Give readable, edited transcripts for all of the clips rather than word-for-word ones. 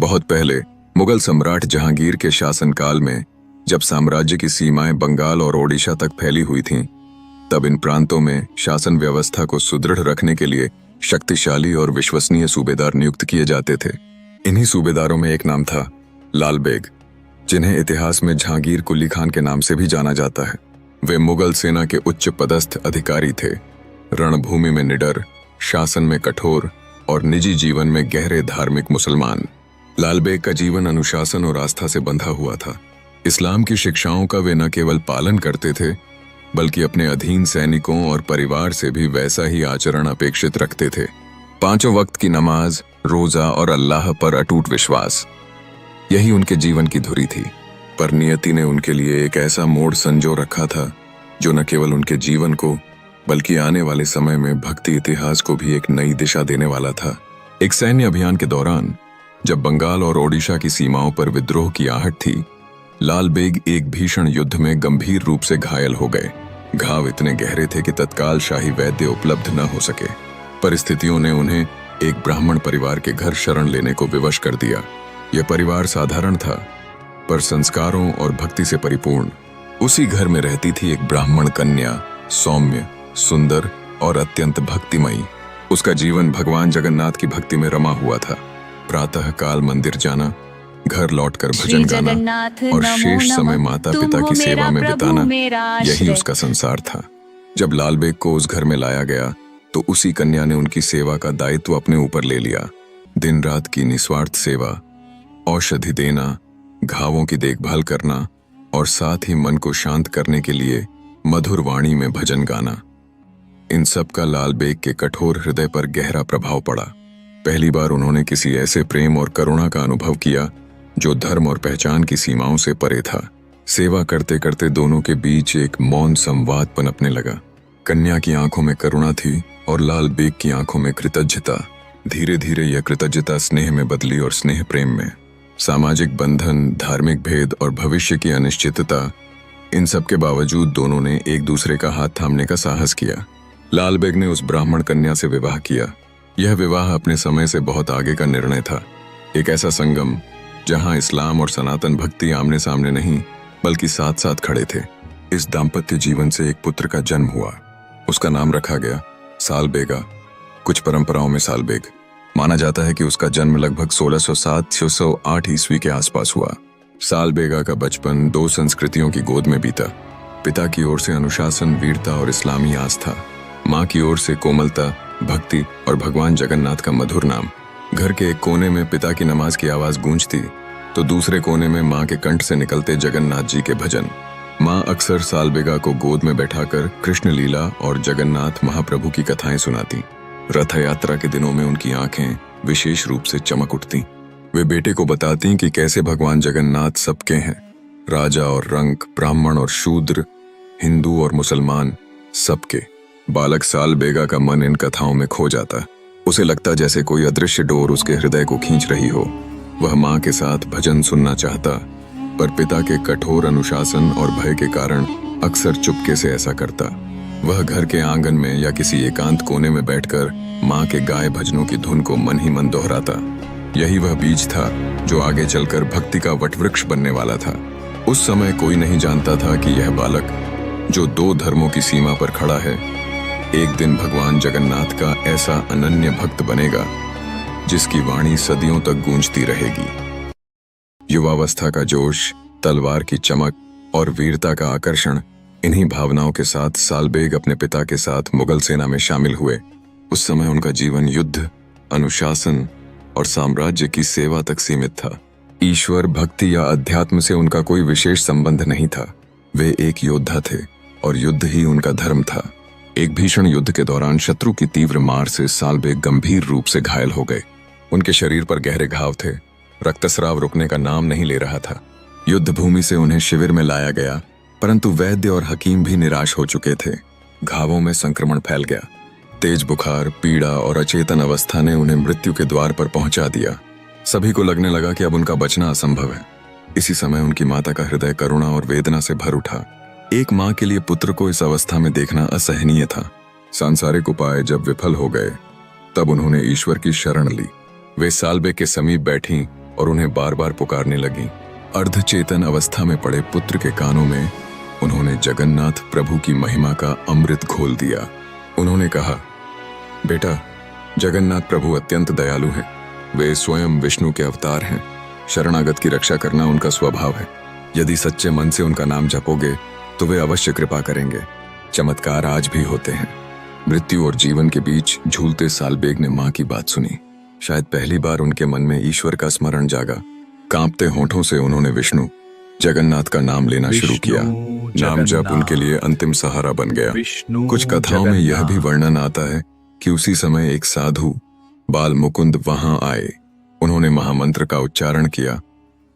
बहुत पहले मुगल सम्राट जहांगीर के शासनकाल में जब साम्राज्य की सीमाएं बंगाल और ओडिशा तक फैली हुई थीं, तब इन प्रांतों में शासन व्यवस्था को सुदृढ़ रखने के लिए शक्तिशाली और विश्वसनीय सूबेदार नियुक्त किए जाते थे। इन्हीं सूबेदारों में एक नाम था लाल बेग, जिन्हें इतिहास में जहांगीर कुली खान के नाम से भी जाना जाता है। वे मुगल सेना के उच्च पदस्थ अधिकारी थे, रणभूमि में निडर, शासन में कठोर और निजी जीवन में गहरे धार्मिक मुसलमान। लाल बेग का जीवन अनुशासन और आस्था से बंधा हुआ था। इस्लाम की शिक्षाओं का वे न केवल पालन करते थे, बल्कि अपने अधीन सैनिकों और परिवार से भी वैसा ही आचरण अपेक्षित रखते थे। 5 वक्त की नमाज, रोजा और अल्लाह पर अटूट विश्वास, यही उनके जीवन की धुरी थी। पर नियति ने उनके लिए एक ऐसा मोड़ संजो रखा था जो न केवल उनके जीवन को बल्कि आने वाले समय में भक्ति इतिहास को भी एक नई दिशा देने वाला था। एक सैन्य अभियान के दौरान जब बंगाल और ओडिशा की सीमाओं पर विद्रोह की आहट थी, लाल बेग एक भीषण युद्ध में गंभीर रूप से घायल हो गए। घाव इतने गहरे थे कि तत्काल शाही वैद्य उपलब्ध न हो सके। परिस्थितियों ने उन्हें एक ब्राह्मण परिवार के घर शरण लेने को विवश कर दिया। यह परिवार साधारण था, पर संस्कारों और भक्ति से परिपूर्ण। उसी घर में रहती थी एक ब्राह्मण कन्या, सौम्य, सुंदर और अत्यंत भक्तिमयी। उसका जीवन भगवान जगन्नाथ की भक्ति में रमा हुआ था। प्रातः काल मंदिर जाना, घर लौटकर भजन गाना और शेष समय माता पिता की सेवा में बिताना, यही उसका संसार था। जब लाल बेग को उस घर में लाया गया तो उसी कन्या ने उनकी सेवा का दायित्व अपने ऊपर ले लिया। दिन रात की निस्वार्थ सेवा, औषधि देना, घावों की देखभाल करना और साथ ही मन को शांत करने के लिए मधुर वाणी में भजन गाना, इन सब का लाल बेग के कठोर हृदय पर गहरा प्रभाव पड़ा। पहली बार उन्होंने किसी ऐसे प्रेम और करुणा का अनुभव किया जो धर्म और पहचान की सीमाओं से परे था। सेवा करते करते दोनों के बीच एक मौन संवाद पनपने लगा। कन्या की आंखों में करुणा थी और लाल बेग की आंखों में कृतज्ञता। धीरे धीरे यह कृतज्ञता स्नेह में बदली और स्नेह प्रेम में। सामाजिक बंधन, धार्मिक भेद और भविष्य की अनिश्चितता, इन सब के बावजूद दोनों ने एक दूसरे का हाथ थामने का साहस किया। लाल बेग ने उस ब्राह्मण कन्या से विवाह किया। यह विवाह अपने समय से बहुत आगे का निर्णय था। एक ऐसा संगम जहां इस्लाम और सनातन भक्ति आमने सामने नहीं बल्कि साथ साथ खड़े थे। इस दाम्पत्य जीवन से एक पुत्र का जन्म हुआ। उसका नाम रखा गया साल बेगा। कुछ परंपराओं में साल बेग माना जाता है कि उसका जन्म लगभग 1607-1608 ईस्वी के आसपास हुआ। साल बेगा का बचपन 2 संस्कृतियों की गोद में बीता। पिता की ओर से अनुशासन, वीरता और इस्लामी आस्था, माँ की ओर से कोमलता, भक्ति और भगवान जगन्नाथ का मधुर नाम। घर के एक कोने में पिता की नमाज की आवाज गूंजती तो दूसरे कोने में माँ के कंठ से निकलते जगन्नाथ जी के भजन। माँ अक्सर साल बेगा को गोद में बैठाकर कृष्ण लीला और जगन्नाथ महाप्रभु की कथाएं सुनाती। रथ यात्रा के दिनों में उनकी आंखें विशेष रूप से चमक उठती। वे बेटे को बताती कि कैसे भगवान जगन्नाथ सबके हैं, राजा और रंक, ब्राह्मण और शूद्र, हिंदू और मुसलमान, सबके। बालक साल बेगा का मन इन कथाओं में खो जाता। उसे लगता जैसे कोई अदृश्य डोर उसके हृदय को खींच रही हो। वह माँ के साथ भजन सुनना चाहता, पर पिता के कठोर अनुशासन और भय के कारण अक्सर चुपके से ऐसा करता। वह घर के आंगन में या किसी एकांत कोने में बैठकर माँ के गाए भजनों की धुन को मन ही मन दोहराता। यही वह बीज था जो आगे चलकर भक्ति का वटवृक्ष बनने वाला था। उस समय कोई नहीं जानता था कि यह बालक, जो 2 धर्मों की सीमा पर खड़ा है, एक दिन भगवान जगन्नाथ का ऐसा अनन्य भक्त बनेगा जिसकी वाणी सदियों तक गूंजती रहेगी। युवावस्था का जोश, तलवार की चमक और वीरता का आकर्षण, इन्हीं भावनाओं के साथ साल बेग अपने पिता के साथ मुगल सेना में शामिल हुए। उस समय उनका जीवन युद्ध, अनुशासन और साम्राज्य की सेवा तक सीमित था। ईश्वर, भक्ति या अध्यात्म से उनका कोई विशेष संबंध नहीं था। वे एक योद्धा थे और युद्ध ही उनका धर्म था। एक भीषण युद्ध के दौरान शत्रु की तीव्र मार से साल बेग गंभीर रूप से घायल हो गए। उनके शरीर पर गहरे घाव थे। रक्तस्राव रुकने का नाम नहीं ले रहा था। युद्ध भूमि से उन्हें शिविर में लाया गया, परंतु वैद्य और हकीम भी निराश हो चुके थे। घावों में संक्रमण फैल गया। तेज बुखार, पीड़ा और अचेतन अवस्था ने उन्हें मृत्यु के द्वार पर पहुंचा दिया। सभी को लगने लगा कि अब उनका बचना असंभव है। इसी समय उनकी माता का हृदय करुणा और वेदना से भर उठा। एक माँ के लिए पुत्र को इस अवस्था में देखना असहनीय था। सांसारिक उपाय जब विफल हो गए, तब उन्होंने ईश्वर की शरण ली। वे साल बेग के समीप बैठी और उन्हें बार बार पुकारने लगी। अर्धचेतन अवस्था में पड़े पुत्र के कानों में उन्होंने जगन्नाथ प्रभु की महिमा का अमृत घोल दिया। उन्होंने कहा, बेटा, जगन्नाथ प्रभु अत्यंत दयालु हैं। वे स्वयं विष्णु के अवतार हैं। शरणागत की रक्षा करना उनका स्वभाव है। यदि सच्चे मन से उनका नाम जपोगे तो वे अवश्य कृपा करेंगे। चमत्कार आज भी होते हैं। मृत्यु और जीवन के बीच झूलते सालबेग ने मां की बात सुनी। शायद पहली बार उनके मन में ईश्वर का स्मरण जागा। कांपते होठों से उन्होंने विष्णु, जगन्नाथ का नाम लेना शुरू किया। नाम जप उनके लिए अंतिम सहारा बन गया। कुछ कथाओं में यह भी वर्णन आता है कि उसी समय एक साधु बाल मुकुंद वहां आए। उन्होंने महामंत्र का उच्चारण किया,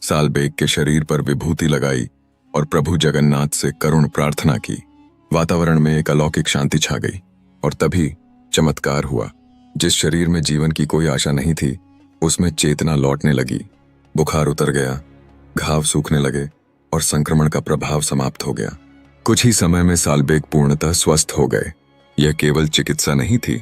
सालबेग के शरीर पर विभूति लगाई और प्रभु जगन्नाथ से करुण प्रार्थना की। वातावरण में एक अलौकिक शांति छा गई और तभी चमत्कार हुआ। जिस शरीर में जीवन की कोई आशा नहीं थी, उसमें चेतना लौटने लगी। बुखार उतर गया, घाव सूखने लगे और संक्रमण का प्रभाव समाप्त हो गया। कुछ ही समय में सालबेग पूर्णतः स्वस्थ हो गए। यह केवल चिकित्सा नहीं थी,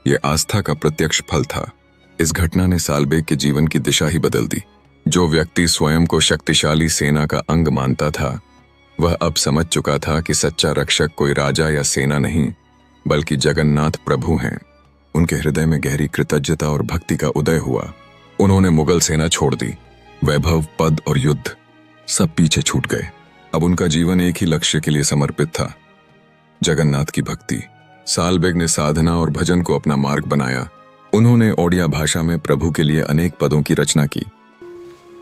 यह आस्था का प्रत्यक्ष फल था। इस घटना ने सालबेग के जीवन की दिशा ही बदल दी। जो व्यक्ति स्वयं को शक्तिशाली सेना का अंग मानता था, वह अब समझ चुका था कि सच्चा रक्षक कोई राजा या सेना नहीं, बल्कि जगन्नाथ प्रभु हैं। उनके हृदय में गहरी कृतज्ञता और भक्ति का उदय हुआ। उन्होंने मुगल सेना छोड़ दी। वैभव, पद और युद्ध सब पीछे छूट गए। अब उनका जीवन एक ही लक्ष्य के लिए समर्पित था, जगन्नाथ की भक्ति। सालबेग ने साधना और भजन को अपना मार्ग बनाया। उन्होंने ओडिया भाषा में प्रभु के लिए अनेक पदों की रचना की।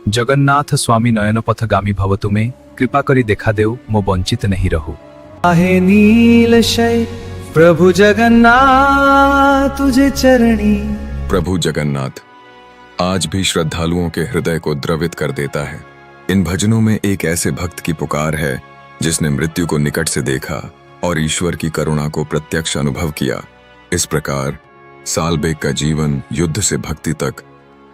जगन्नाथ स्वामी नयन पथगामी भव तुमे, कृपा करी देखा देव मो वंचित नहीं रहू। आहे नील शय प्रभु जगन्नाथ तुझे चरणी। प्रभु जगन्नाथ आज भी श्रद्धालुओं के हृदय को द्रवित कर देता है। इन भजनों में एक ऐसे भक्त की पुकार है जिसने मृत्यु को निकट से देखा और ईश्वर की करुणा को प्रत्यक्ष अनुभव किया। इस प्रकार सालबेग का जीवन युद्ध से भक्ति तक,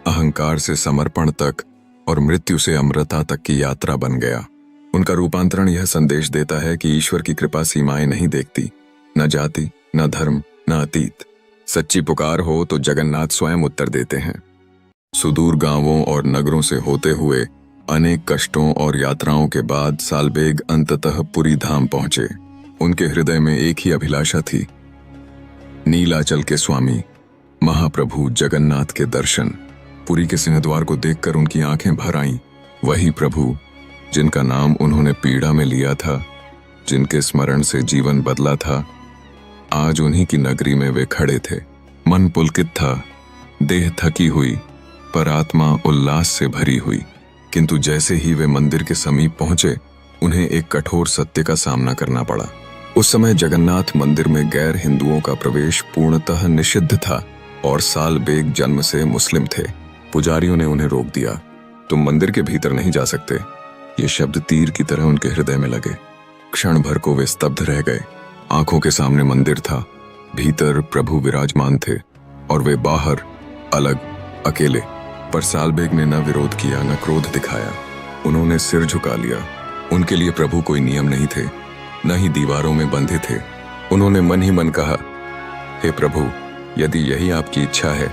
अहंकार से समर्पण तक और मृत्यु से अमरता तक की यात्रा बन गया। उनका रूपांतरण यह संदेश देता है कि ईश्वर की कृपा सीमाएं नहीं देखती, न जाति, न धर्म, न अतीत। सच्ची पुकार हो तो जगन्नाथ स्वयं उत्तर देते हैं। सुदूर गांवों और नगरों से होते हुए अनेक कष्टों और यात्राओं के बाद सालबेग अंततः पुरी धाम पहुंचे। उनके हृदय में एक ही अभिलाषा थी, नीलाचल के स्वामी महाप्रभु जगन्नाथ के दर्शन। पुरी के सिंहद्वार को देखकर उनकी आंखें भर आईं। वही प्रभु जिनका नाम उन्होंने पीड़ा में लिया था, जिनके स्मरण से जीवन बदला था, आज उन्हीं की नगरी में वे खड़े थे। मन पुलकित था, देह थकी हुई पर आत्मा उल्लास से भरी हुई। किंतु जैसे ही वे मंदिर के समीप पहुंचे, उन्हें एक कठोर सत्य का सामना करना पड़ा। उस समय जगन्नाथ मंदिर में गैर हिंदुओं का प्रवेश पूर्णतः निषिद्ध था और सालबेग जन्म से मुस्लिम थे। पुजारियों ने उन्हें रोक दिया, तुम मंदिर के भीतर नहीं जा सकते। ये शब्द तीर की तरह उनके हृदय में लगे। क्षण भर को वे स्तब्ध रह गए। आंखों के सामने मंदिर था, भीतर प्रभु विराजमान थे और वे बाहर अलग, अकेले। पर सालबेग ने न विरोध किया, न क्रोध दिखाया। उन्होंने सिर झुका लिया। उनके लिए प्रभु कोई नियम नहीं थे, न ही दीवारों में बंधे थे। उन्होंने मन ही मन कहा, हे प्रभु, यदि यही आपकी इच्छा है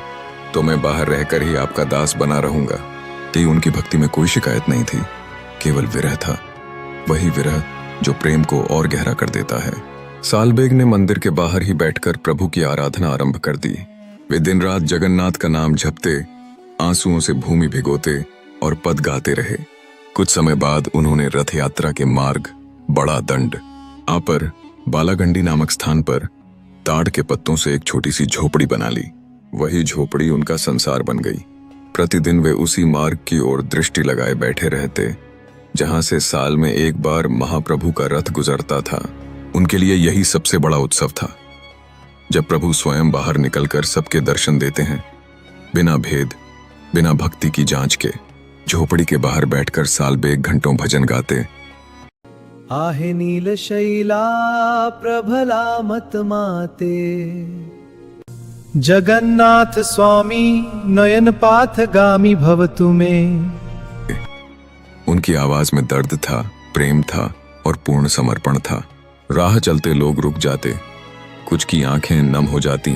तो मैं बाहर रहकर ही आपका दास बना रहूंगा। तो उनकी भक्ति में कोई शिकायत नहीं थी, केवल विरह था। वही विरह जो प्रेम को और गहरा कर देता है। सालबेग ने मंदिर के बाहर ही बैठकर प्रभु की आराधना आरंभ कर दी। वे दिन रात जगन्नाथ का नाम जपते, आंसुओं से भूमि भिगोते और पद गाते रहे। कुछ समय बाद उन्होंने रथ यात्रा के मार्ग बड़ा दंड आ पर बालागंडी नामक स्थान पर ताड़ के पत्तों से एक छोटी सी झोपड़ी बना ली। वही झोपड़ी उनका संसार बन गई। प्रतिदिन वे उसी मार्ग की ओर दृष्टि लगाए बैठे रहते जहां से साल में एक बार महाप्रभु का रथ गुजरता था। उनके लिए यही सबसे बड़ा उत्सव था, जब प्रभु स्वयं बाहर निकलकर सबके दर्शन देते हैं, बिना भेद, बिना भक्ति की जांच के। झोपड़ी के बाहर बैठकर सालबेग घंटों भजन गाते। आहे नील शैला प्रभला मत माते, जगन्नाथ स्वामी नयन पाथ गामी भव तुम्हें। उनकी आवाज में दर्द था, प्रेम था और पूर्ण समर्पण था। राह चलते लोग रुक जाते, कुछ की आंखें नम हो जाती,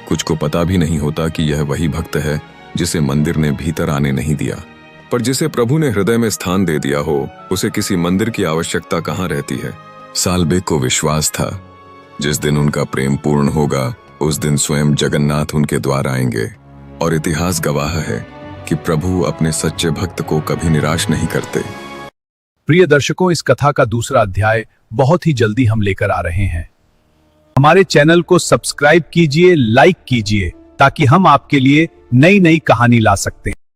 कुछ को पता भी नहीं होता कि यह वही भक्त है जिसे मंदिर ने भीतर आने नहीं दिया। पर जिसे प्रभु ने हृदय में स्थान दे दिया हो, उसे किसी मंदिर की आवश्यकता कहाँ रहती है। सालबेग को विश्वास था, जिस दिन उनका प्रेम पूर्ण होगा उस दिन स्वयं जगन्नाथ उनके द्वार आएंगे। और इतिहास गवाह है कि प्रभु अपने सच्चे भक्त को कभी निराश नहीं करते। प्रिय दर्शकों, इस कथा का दूसरा अध्याय बहुत ही जल्दी हम लेकर आ रहे हैं। हमारे चैनल को सब्सक्राइब कीजिए, लाइक कीजिए, ताकि हम आपके लिए नई नई कहानी ला सकते हैं।